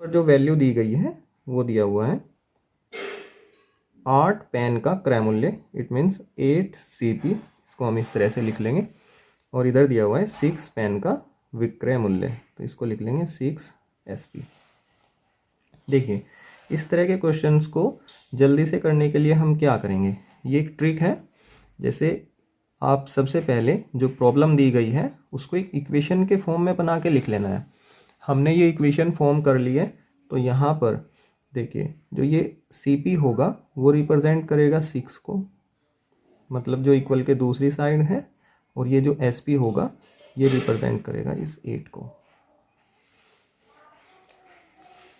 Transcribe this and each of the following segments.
पर जो वैल्यू दी गई है वो दिया हुआ है 8 पेन का क्रय मूल्य, इट मीन्स 8 CP, इसको हम इस तरह से लिख लेंगे। और इधर दिया हुआ है 6 पेन का विक्रय मूल्य, तो इसको लिख लेंगे 6 SP। देखिए इस तरह के क्वेश्चंस को जल्दी से करने के लिए हम क्या करेंगे, ये एक ट्रिक है। जैसे आप सबसे पहले जो प्रॉब्लम दी गई है उसको एक इक्वेशन के फॉर्म में बना के लिख लेना है। हमने ये इक्वेशन फॉर्म कर ली है, तो यहाँ पर देखिए जो ये CP होगा वो रिप्रेजेंट करेगा 6 को, मतलब जो इक्वल के दूसरी साइड है, और ये जो SP होगा ये रिप्रेजेंट करेगा इस 8 को।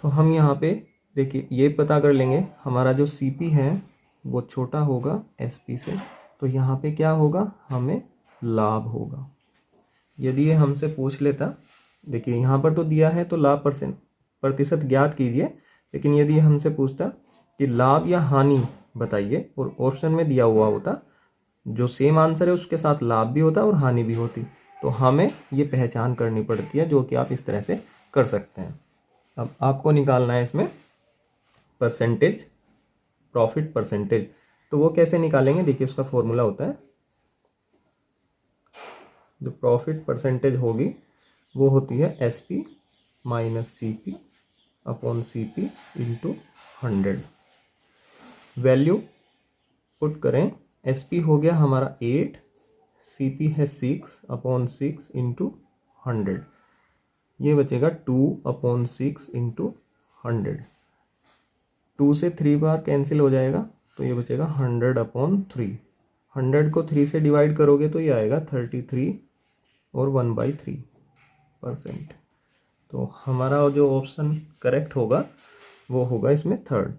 तो हम यहाँ पे देखिए ये पता कर लेंगे हमारा जो CP है वो छोटा होगा SP से, तो यहाँ पे क्या होगा, हमें लाभ होगा। यदि ये हमसे पूछ लेता, देखिए यहाँ पर तो दिया है तो लाभ प्रतिशत ज्ञात कीजिए, लेकिन यदि ये हमसे पूछता कि लाभ या हानि बताइए और ऑप्शन में दिया हुआ होता जो सेम आंसर है उसके साथ लाभ भी होता और हानि भी होती, तो हमें ये पहचान करनी पड़ती है, जो कि आप इस तरह से कर सकते हैं। अब आपको निकालना है इसमें परसेंटेज, प्रॉफिट परसेंटेज। तो वो कैसे निकालेंगे, देखिए उसका फॉर्मूला होता है, जो प्रॉफिट परसेंटेज होगी वो होती है SP minus CP upon CP into 100। Value put करें, SP हो गया हमारा 8, CP है 6 अपॉन 6 इंटू 100, ये बचेगा 2 अपॉन 6 इंटू 100। 2 से 3 बार कैंसिल हो जाएगा, तो ये बचेगा 100 अपॉन 3। 100 को 3 से डिवाइड करोगे तो ये आएगा 33 और 1/3%। तो हमारा जो ऑप्शन करेक्ट होगा वो होगा इसमें थर्ड,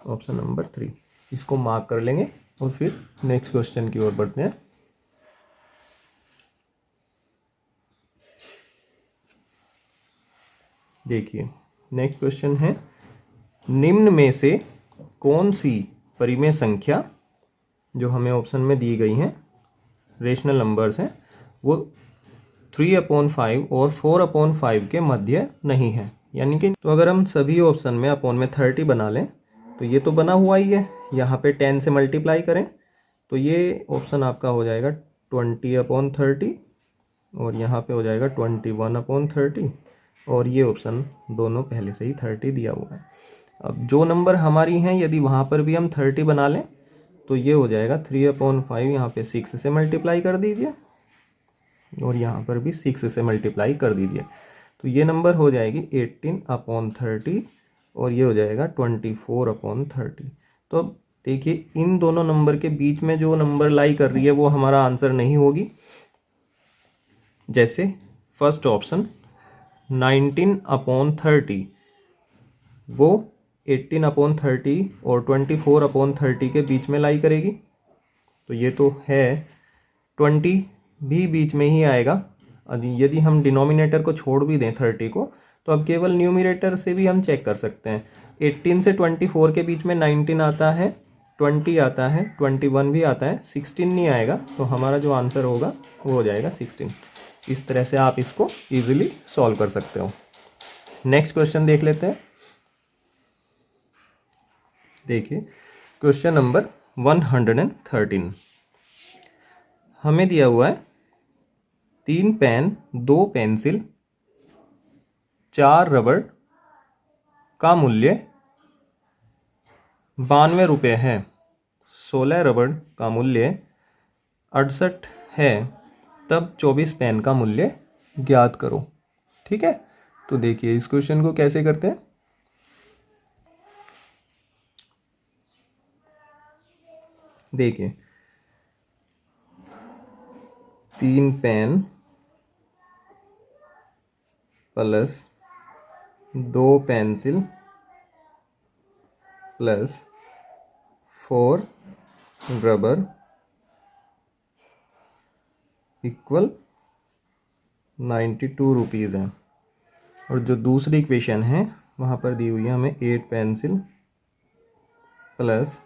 ऑप्शन नंबर 3। इसको मार्क कर लेंगे और फिर नेक्स्ट क्वेश्चन की ओर बढ़ते हैं। देखिए नेक्स्ट क्वेश्चन है, निम्न में से कौन सी परिमेय संख्या जो हमें ऑप्शन में दी गई हैं रेशनल नंबर्स हैं वो 3/5 और 4/5 के मध्य नहीं है। यानी कि तो अगर हम सभी ऑप्शन में अपॉन में 30 बना लें तो ये तो बना हुआ ही है, यहाँ पे 10 से मल्टीप्लाई करें तो ये ऑप्शन आपका हो जाएगा 20/30 और यहाँ पे हो जाएगा 21/30, और ये ऑप्शन दोनों पहले से ही 30 दिया हुआ है। अब जो नंबर हमारी हैं यदि वहाँ पर भी हम 30 बना लें तो ये हो जाएगा 3/5, यहाँ पे 6 से मल्टीप्लाई कर दीजिए और यहाँ पर भी 6 से मल्टीप्लाई कर दीजिए, तो ये नंबर हो जाएगी 18/30 और ये हो जाएगा 24/30। तो अब देखिए इन दोनों नंबर के बीच में जो नंबर लाई कर रही है वो हमारा आंसर नहीं होगी। जैसे फर्स्ट ऑप्शन 19/30 वो 18/30 और 24/30 के बीच में लाई करेगी, तो ये तो है 20 भी बीच में ही आएगा। यदि हम डिनोमिनेटर को छोड़ भी दें 30 को, तो अब केवल न्यूमरेटर से भी हम चेक कर सकते हैं। 18 से 24 के बीच में 19 आता है, 20 आता है, 21 भी आता है, 16 नहीं आएगा, तो हमारा जो आंसर होगा वो हो जाएगा 16। इस तरह से आप इसको इजीली सॉल्व कर सकते हो। नेक्स्ट क्वेश्चन देख लेते हैं। देखिए क्वेश्चन नंबर 113 हमें दिया हुआ है 3 पेन, 2 पेंसिल, 4 रबड़ का मूल्य 92 रुपये है। 16 रबड़ का मूल्य 68 है, तब 24 पेन का मूल्य ज्ञात करो। ठीक है, तो देखिए इस क्वेश्चन को कैसे करते हैं। देखिए 3 pen plus 2 pencil plus 4 rubber equal 92 rupees है। और जो दूसरी इक्वेशन है वहाँ पर दी हुई है हमें 8 pencil plus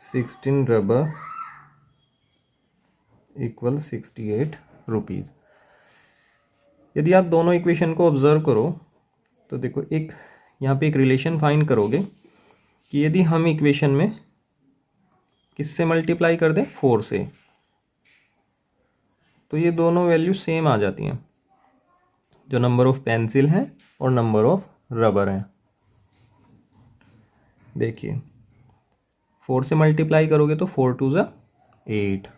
16 rubber equal 68 rupees. यदि आप दोनों इक्वेशन को ऑब्जर्व करो तो देखो एक यहाँ पे एक रिलेशन फाइंड करोगे कि यदि हम इक्वेशन में किससे मल्टीप्लाई कर दें, 4 से, तो ये दोनों वैल्यू सेम आ जाती हैं, जो नंबर ऑफ पेंसिल हैं और नंबर ऑफ रबर हैं। देखिए 4 से मल्टीप्लाई करोगे तो 4 2 ज़ा 8,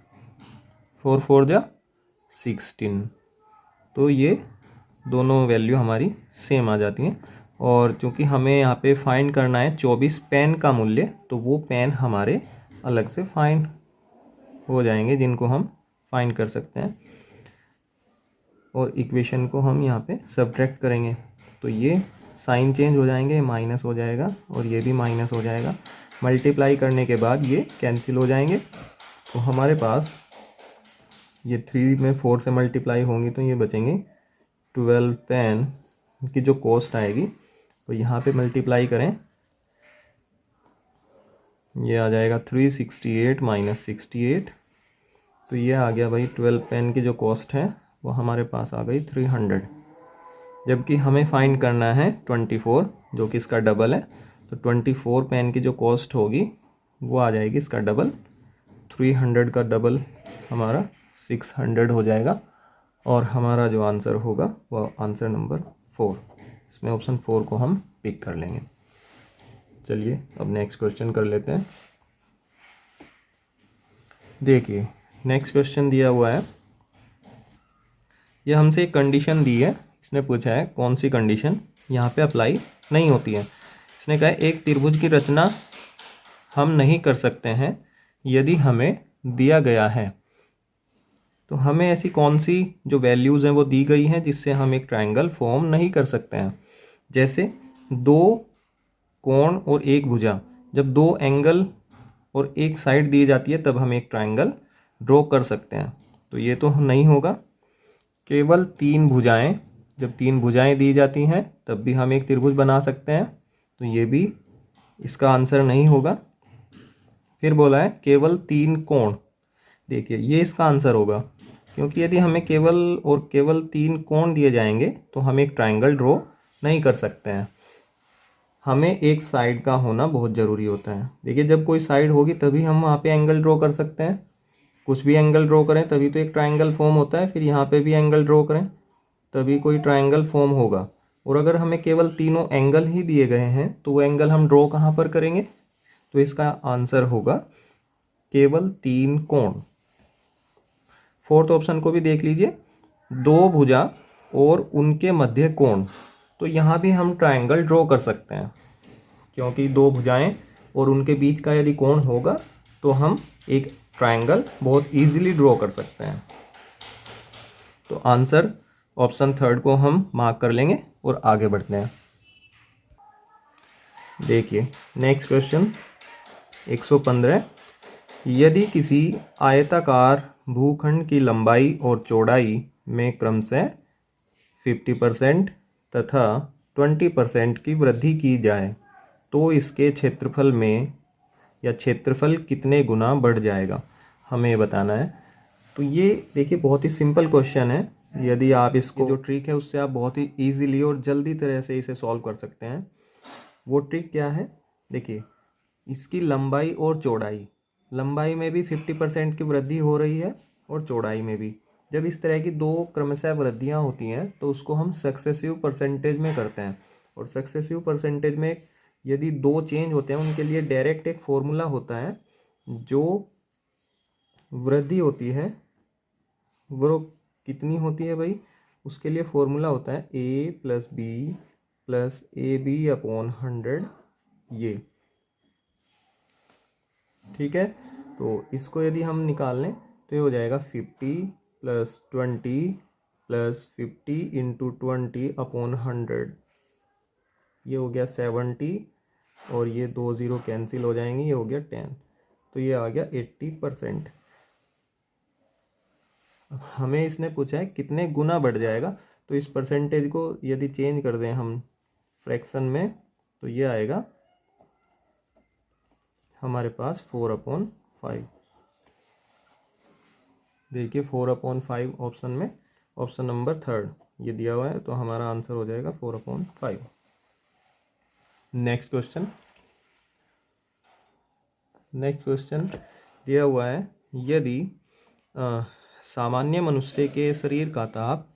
4 4 ज़ा 16, तो ये दोनों वैल्यू हमारी सेम आ जाती हैं। और चूँकि हमें यहाँ पे फाइंड करना है 24 पेन का मूल्य, तो वो पेन हमारे अलग से फाइंड हो जाएंगे जिनको हम फाइंड कर सकते हैं, और इक्वेशन को हम यहाँ पे सब्ट्रैक्ट करेंगे तो ये साइन चेंज हो जाएंगे, माइनस हो जाएगा और ये भी माइनस हो जाएगा। मल्टीप्लाई करने के बाद ये कैंसिल हो जाएंगे, तो हमारे पास ये 3 में 4 से मल्टीप्लाई होंगी तो ये बचेंगे 12 पेन की जो कॉस्ट आएगी, तो यहाँ पे मल्टीप्लाई करें, ये आ जाएगा 368 माइनस 68, तो ये आ गया भाई 12 पेन की जो कॉस्ट है वो हमारे पास आ गई 300। जबकि हमें फाइंड करना है 24, जो कि इसका डबल है, तो 24 पेन की जो कॉस्ट होगी वो आ जाएगी इसका डबल, 300 का डबल हमारा 600 हो जाएगा, और हमारा जो आंसर होगा वो आंसर नंबर 4, इसमें ऑप्शन 4 को हम पिक कर लेंगे। चलिए अब नेक्स्ट क्वेश्चन कर लेते हैं। देखिए नेक्स्ट क्वेश्चन दिया हुआ है, यह हमसे एक कंडीशन दी है, इसने पूछा है कौन सी कंडीशन यहाँ पे अप्लाई नहीं होती है। इसने कहा है एक त्रिभुज की रचना हम नहीं कर सकते हैं यदि हमें दिया गया है, तो हमें ऐसी कौन सी जो वैल्यूज़ हैं वो दी गई हैं जिससे हम एक ट्रायंगल फॉर्म नहीं कर सकते हैं। जैसे 2 कोण और एक भुजा, जब 2 एंगल और एक साइड दी जाती है तब हम एक ट्रायंगल ड्रॉ कर सकते हैं, तो ये तो नहीं होगा। केवल 3 भुजाएं, जब 3 भुजाएं दी जाती हैं तब भी हम एक त्रिभुज बना सकते हैं, तो ये भी इसका आंसर नहीं होगा। फिर बोला है केवल 3 कोण, देखिए ये इसका आंसर होगा, क्योंकि यदि हमें केवल 3 कोण दिए जाएंगे तो हम एक ट्रायंगल ड्रॉ नहीं कर सकते हैं, हमें एक साइड का होना बहुत ज़रूरी होता है। देखिए जब कोई साइड होगी तभी हम वहाँ पे एंगल ड्रॉ कर सकते हैं, कुछ भी एंगल ड्रॉ करें तभी तो एक ट्रायंगल फॉर्म होता है, फिर यहाँ पे भी एंगल ड्रॉ करें तभी कोई ट्रायंगल फॉर्म होगा। और अगर हमें केवल तीनों एंगल ही दिए गए हैं तो वो एंगल हम ड्रॉ कहाँ पर करेंगे, तो इसका आंसर होगा केवल 3 कोण। फोर्थ ऑप्शन को भी देख लीजिए, 2 भुजा और उनके मध्य कोण, तो यहाँ भी हम ट्रायंगल ड्रॉ कर सकते हैं, क्योंकि 2 भुजाएं और उनके बीच का यदि कोण होगा तो हम एक ट्रायंगल बहुत इजीली ड्रॉ कर सकते हैं। तो आंसर ऑप्शन 3 को हम मार्क कर लेंगे और आगे बढ़ते हैं। देखिए नेक्स्ट क्वेश्चन 115, यदि किसी आयताकार भूखंड की लंबाई और चौड़ाई में क्रमशः 50% तथा 20% की वृद्धि की जाए तो इसके क्षेत्रफल में या क्षेत्रफल कितने गुना बढ़ जाएगा, हमें बताना है। तो ये देखिए बहुत ही सिंपल क्वेश्चन है, यदि आप इसको जो ट्रिक है उससे आप बहुत ही ईजिली और जल्दी तरह से इसे सॉल्व कर सकते हैं। वो ट्रिक क्या है, देखिए इसकी लंबाई और चौड़ाई, लंबाई में भी 50% की वृद्धि हो रही है और चौड़ाई में भी। जब इस तरह की 2 क्रमशः वृद्धियाँ होती हैं तो उसको हम सक्सेसिव परसेंटेज में करते हैं, और सक्सेसिव परसेंटेज में यदि 2 चेंज होते हैं उनके लिए डायरेक्ट एक फॉर्मूला होता है, जो वृद्धि होती है वो कितनी होती है भाई, उसके लिए फॉर्मूला होता है a + b + AB/100, ये ठीक है। तो इसको यदि हम निकाल लें तो ये हो जाएगा 50 + 20 + 50 × 20/100, ये हो गया 70, और ये 2 0 कैंसिल हो जाएंगे, ये हो गया 10, तो ये आ गया 80%। हमें इसने पूछा है कितने गुना बढ़ जाएगा, तो इस परसेंटेज को यदि चेंज कर दें हम फ्रैक्शन में तो ये आएगा हमारे पास 4/5। देखिए 4/5 ऑप्शन में, ऑप्शन नंबर 3 ये दिया हुआ है, तो हमारा आंसर हो जाएगा 4/5। नेक्स्ट क्वेश्चन दिया हुआ है, यदि सामान्य मनुष्य के शरीर का ताप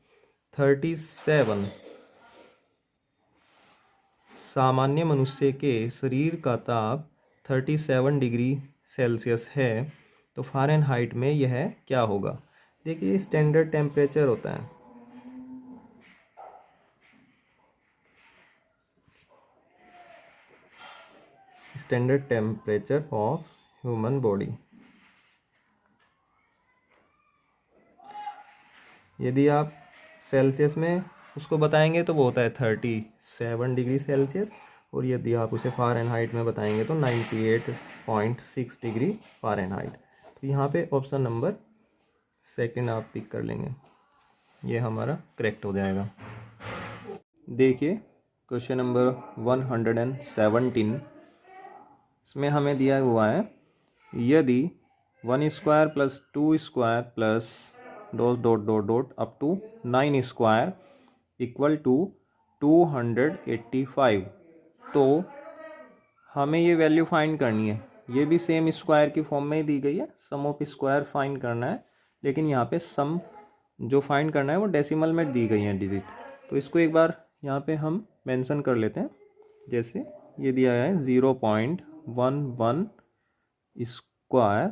37 डिग्री सेल्सियस है तो फ़ारेनहाइट में यह क्या होगा। देखिए स्टैंडर्ड टेम्परेचर होता है, standard temperature of human body. यदि आप सेल्सियस में उसको बताएंगे तो वो होता है 37 डिग्री सेल्सियस, और यदि आप उसे फ़ारेनहाइट में बताएंगे तो 98.6 डिग्री फ़ारेनहाइट। तो यहाँ पे ऑप्शन नंबर सेकंड आप पिक कर लेंगे, ये हमारा करेक्ट हो जाएगा। देखिए क्वेश्चन नंबर 117, इसमें हमें दिया हुआ है, यदि 1 square plus 2 square plus dot dot dot dot up to 9 square equal to 285, तो हमें ये वैल्यू फाइंड करनी है। ये भी सेम स्क्वायर की फॉर्म में ही दी गई है, सम ऑफ स्क्वायर फाइंड करना है, लेकिन यहाँ पे सम जो फाइंड करना है वो डेसिमल में दी गई है डिजिट। तो इसको एक बार यहाँ पे हम मेंशन कर लेते हैं। जैसे ये दिया है 0.11 square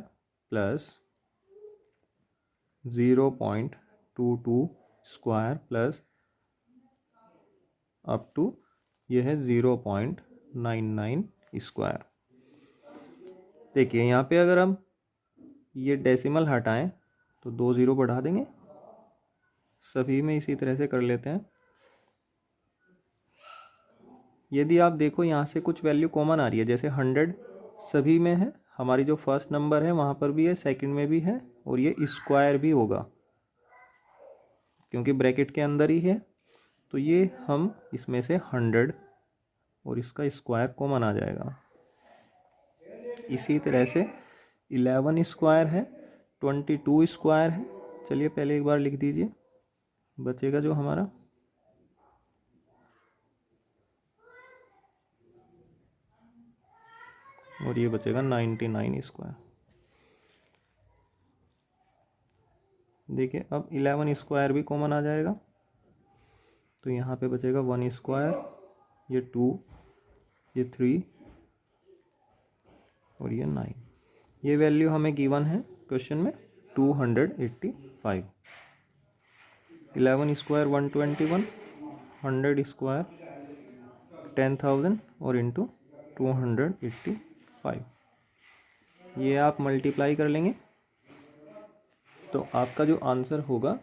plus 0.22 square plus up to ये है 0.99 स्क्वायर। देखिए यहाँ पे अगर हम ये डेसिमल हटाएं तो 2 ज़ीरो बढ़ा देंगे, सभी में इसी तरह से कर लेते हैं। यदि आप देखो यहाँ से कुछ वैल्यू कॉमन आ रही है, जैसे 100 सभी में है, हमारी जो फर्स्ट नंबर है वहाँ पर भी है, सेकंड में भी है, और ये स्क्वायर भी होगा क्योंकि ब्रैकेट के अंदर ही है। तो ये हम इसमें से 100 और इसका स्क्वायर कॉमन आ जाएगा। इसी तरह से 11 स्क्वायर है, 22 स्क्वायर है। चलिए पहले एक बार लिख दीजिए, बचेगा जो हमारा और ये बचेगा 99 स्क्वायर। देखिए अब 11 स्क्वायर भी कॉमन आ जाएगा, तो यहाँ पे बचेगा 1 स्क्वायर, ये 2, ये 3 और ये 9। ये वैल्यू हमें गिवन है क्वेश्चन में 285। 11 स्क्वायर 121, 100 स्क्वायर 10,000 और इंटू 285। ये आप मल्टीप्लाई कर लेंगे तो आपका जो आंसर होगा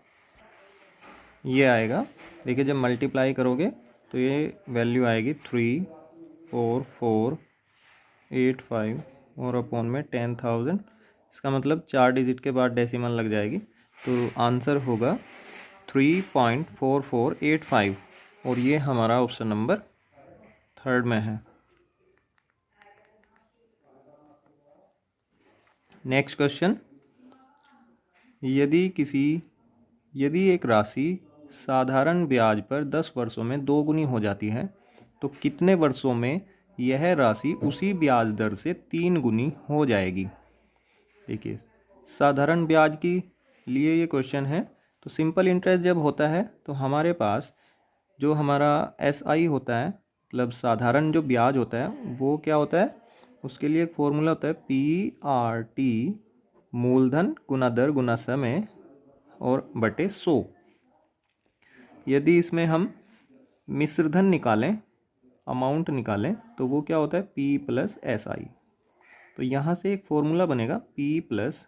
ये आएगा। देखिए जब मल्टीप्लाई करोगे तो ये वैल्यू आएगी 34485 और अपॉन में 10,000। इसका मतलब 4 डिजिट के बाद डेसिमल लग जाएगी, तो आंसर होगा 3.4485 और ये हमारा ऑप्शन नंबर थर्ड में है। नेक्स्ट क्वेश्चन, यदि एक राशि साधारण ब्याज पर 10 वर्षों में 2 गुनी हो जाती है तो कितने वर्षों में यह राशि उसी ब्याज दर से 3 गुनी हो जाएगी। देखिए साधारण ब्याज के लिए ये क्वेश्चन है। तो सिंपल इंटरेस्ट जब होता है तो हमारे पास जो हमारा SI होता है, मतलब साधारण जो ब्याज होता है वो क्या होता है, उसके लिए एक फॉर्मूला होता है PRT मूलधन गुना दर गुना समय और बटे 100। यदि इसमें हम मिश्रधन निकालें, अमाउंट निकालें, तो वो क्या होता है P प्लस SI। तो यहाँ से एक फॉर्मूला बनेगा P प्लस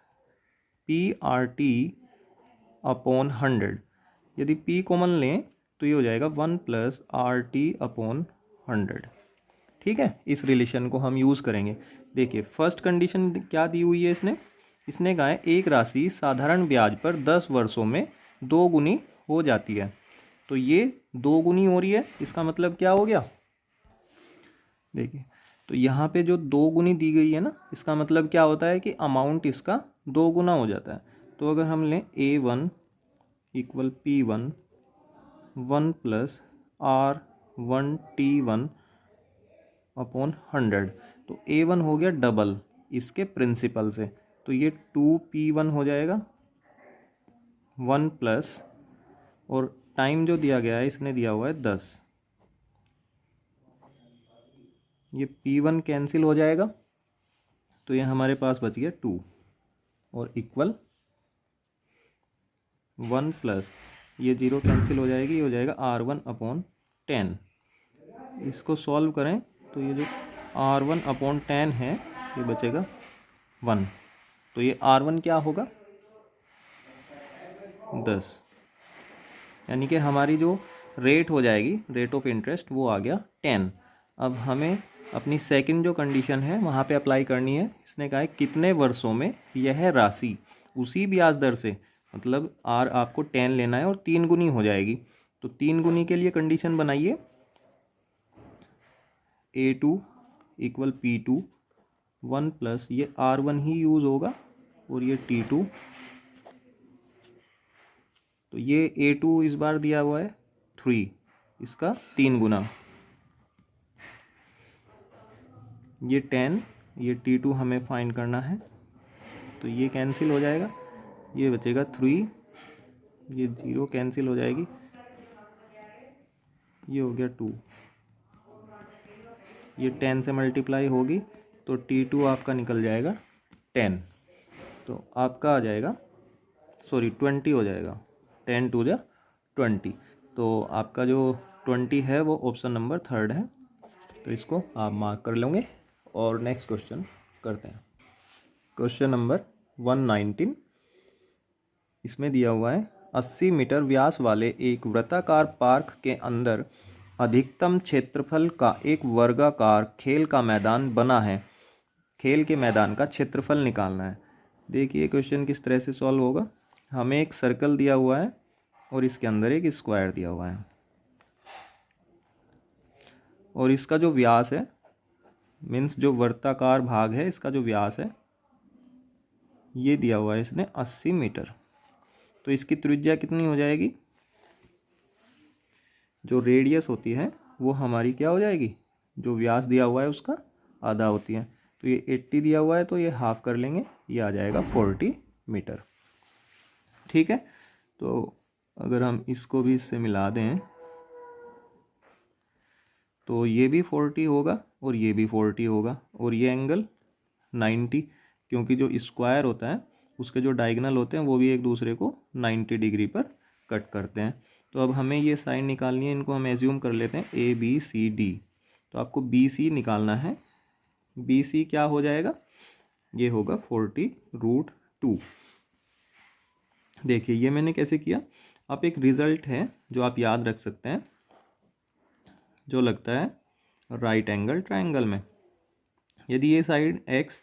PRT अपॉन 100। यदि P कॉमन लें तो ये हो जाएगा 1 प्लस RT अपॉन 100। ठीक है, इस रिलेशन को हम यूज़ करेंगे। देखिए फर्स्ट कंडीशन क्या दी हुई है, इसने कहा है एक राशि साधारण ब्याज पर 10 वर्षों में 2 गुनी हो जाती है। तो ये 2 गुनी हो रही है, इसका मतलब क्या हो गया। देखिए तो यहाँ पे जो 2 गुनी दी गई है ना, इसका मतलब क्या होता है कि अमाउंट इसका 2 गुना हो जाता है। तो अगर हम लें A1 equal P1 1 plus R1T1 upon 100। तो A1 हो गया डबल इसके प्रिंसिपल से, तो ये 2P1 हो जाएगा 1 प्लस, और टाइम जो दिया गया है इसने दिया हुआ है 10। ये P1 कैंसिल हो जाएगा, तो ये हमारे पास बच गया 2 और इक्वल 1 प्लस, ये 0 कैंसिल हो जाएगी, ये हो जाएगा R1 अपॉन 10। इसको सॉल्व करें तो ये जो R1 अपॉन 10 है ये बचेगा 1। तो ये R1 क्या होगा 10, यानी कि हमारी जो रेट हो जाएगी रेट ऑफ इंटरेस्ट वो आ गया 10। अब हमें अपनी सेकंड जो कंडीशन है वहाँ पे अप्लाई करनी है। इसने कहा है कितने वर्षों में यह राशि उसी ब्याज दर से, मतलब आर आपको 10 लेना है और 3 गुनी हो जाएगी। तो 3 गुनी के लिए कंडीशन बनाइए, A2 इक्वल P2 1 प्लस ये R1 ही यूज़ होगा और ये T2। तो ये A2 इस बार दिया हुआ है 3, इसका 3 गुना, ये 10, ये T2 हमें फाइंड करना है। तो ये कैंसिल हो जाएगा, ये बचेगा 3, ये 0 कैंसिल हो जाएगी, ये हो गया 2, ये 10 से मल्टीप्लाई होगी तो T2 आपका निकल जाएगा 10। तो आपका आ जाएगा 20 हो जाएगा, 10 टू जा 20। तो आपका जो 20 है वो ऑप्शन नंबर 3 है। तो इसको आप मार्क कर लेंगे और नेक्स्ट क्वेश्चन करते हैं। क्वेश्चन नंबर 119, इसमें दिया हुआ है 80 मीटर व्यास वाले एक वृत्ताकार पार्क के अंदर अधिकतम क्षेत्रफल का एक वर्गाकार खेल का मैदान बना है। खेल के मैदान का क्षेत्रफल निकालना है। देखिए क्वेश्चन किस तरह से सॉल्व होगा। हमें एक सर्कल दिया हुआ है और इसके अंदर एक स्क्वायर दिया हुआ है, और इसका जो व्यास है मीन्स जो वृत्ताकार भाग है इसका जो व्यास है ये दिया हुआ है इसने 80 मीटर। तो इसकी त्रिज्या कितनी हो जाएगी, जो रेडियस होती है वो हमारी क्या हो जाएगी, जो व्यास दिया हुआ है उसका आधा होती है। तो ये 80 दिया हुआ है तो ये हाफ कर लेंगे, ये आ जाएगा 40 मीटर। ठीक है, तो अगर हम इसको भी इससे मिला दें तो ये भी 40 होगा और ये भी 40 होगा, और ये एंगल 90, क्योंकि जो स्क्वायर होता है उसके जो डायगोनल होते हैं वो भी एक दूसरे को 90 डिग्री पर कट करते हैं। तो अब हमें ये साइन निकालनी है, इनको हम एज्यूम कर लेते हैं ABCD। तो आपको BC निकालना है। BC क्या हो जाएगा, ये होगा 40√2। देखिए ये मैंने कैसे किया, आप एक रिजल्ट है जो आप याद रख सकते हैं, जो लगता है राइट एंगल ट्रायंगल में। यदि ये साइड x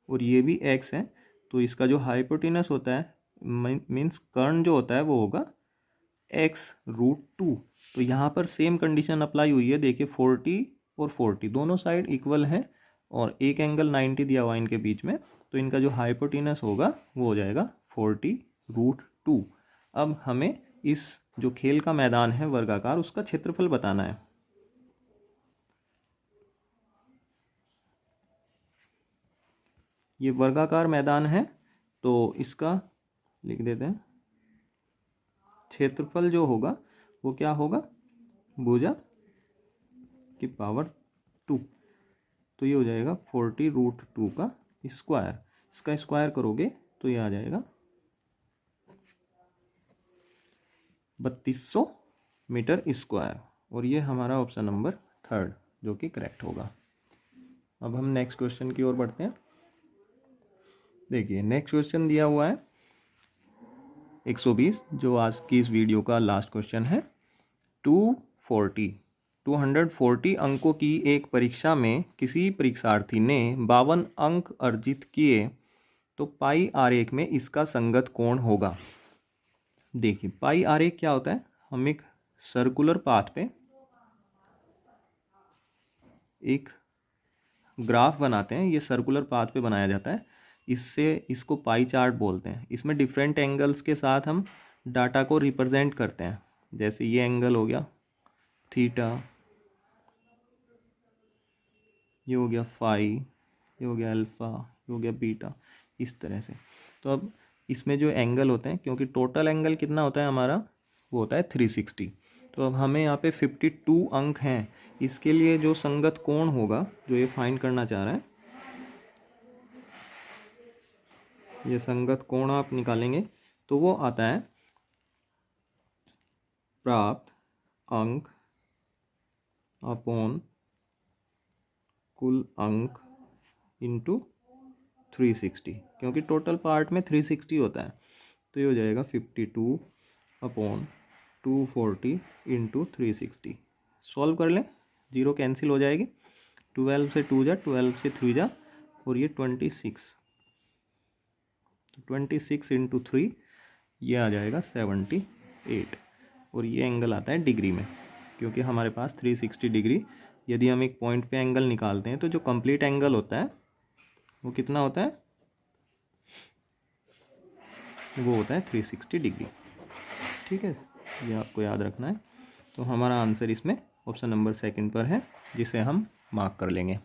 और ये भी x है तो इसका जो हाइपोटेनस होता है मीन्स कर्ण जो होता है वो होगा x√2। तो यहाँ पर सेम कंडीशन अप्लाई हुई है। देखिए 40 और 40 दोनों साइड इक्वल है और एक एंगल 90 दिया हुआ है इनके बीच में, तो इनका जो हाइपोटेनस होगा वो हो जाएगा 40√2। अब हमें इस जो खेल का मैदान है वर्गाकार उसका क्षेत्रफल बताना है। ये वर्गाकार मैदान है तो इसका लिख देते हैं क्षेत्रफल जो होगा वो क्या होगा, भुजा की पावर 2। तो ये हो जाएगा 40√2 का स्क्वायर। इसका स्क्वायर करोगे तो ये आ जाएगा 3200 मीटर स्क्वायर, और ये हमारा ऑप्शन नंबर 3 जो कि करेक्ट होगा। अब हम नेक्स्ट क्वेश्चन की ओर बढ़ते हैं। देखिए नेक्स्ट क्वेश्चन दिया हुआ है 120, जो आज की इस वीडियो का लास्ट क्वेश्चन है। 240 अंकों की एक परीक्षा में किसी परीक्षार्थी ने 52 अंक अर्जित किए तो पाई आरेख में इसका संगत कोण होगा। देखिए पाई आरेख क्या होता है, हम एक सर्कुलर पाथ पे एक ग्राफ बनाते हैं, ये सर्कुलर पाथ पे बनाया जाता है, इसको पाई चार्ट बोलते हैं। इसमें डिफरेंट एंगल्स के साथ हम डाटा को रिप्रेजेंट करते हैं। जैसे ये एंगल हो गया थीटा, ये हो गया फाई, ये हो गया अल्फ़ा, ये हो गया बीटा, इस तरह से। तो अब इसमें जो एंगल होते हैं, क्योंकि टोटल एंगल कितना होता है हमारा, वो होता है 360। तो अब हमें यहाँ पे 52 अंक हैं। इसके लिए जो संगत कोण होगा, जो ये फाइंड करना चाह रहा है, ये संगत कोण आप निकालेंगे तो वो आता है प्राप्त अंक अपॉन कुल अंक इंटू 360, क्योंकि टोटल पार्ट में 360 होता है। तो ये हो जाएगा 52 अपॉन 240 इंटू 360। सॉल्व कर लें, जीरो कैंसिल हो जाएगी, 12 से 2 जा, 12 से 3 जा, और ये 26, तो 26 इंटू 3 ये आ जाएगा 78। और ये एंगल आता है डिग्री में, क्योंकि हमारे पास 360 डिग्री, यदि हम एक पॉइंट पे एंगल निकालते हैं तो जो कंप्लीट एंगल होता है वो कितना होता है, वो होता है 360 डिग्री। ठीक है, ये आपको याद रखना है। तो हमारा आंसर इसमें ऑप्शन नंबर सेकंड पर है, जिसे हम मार्क कर लेंगे।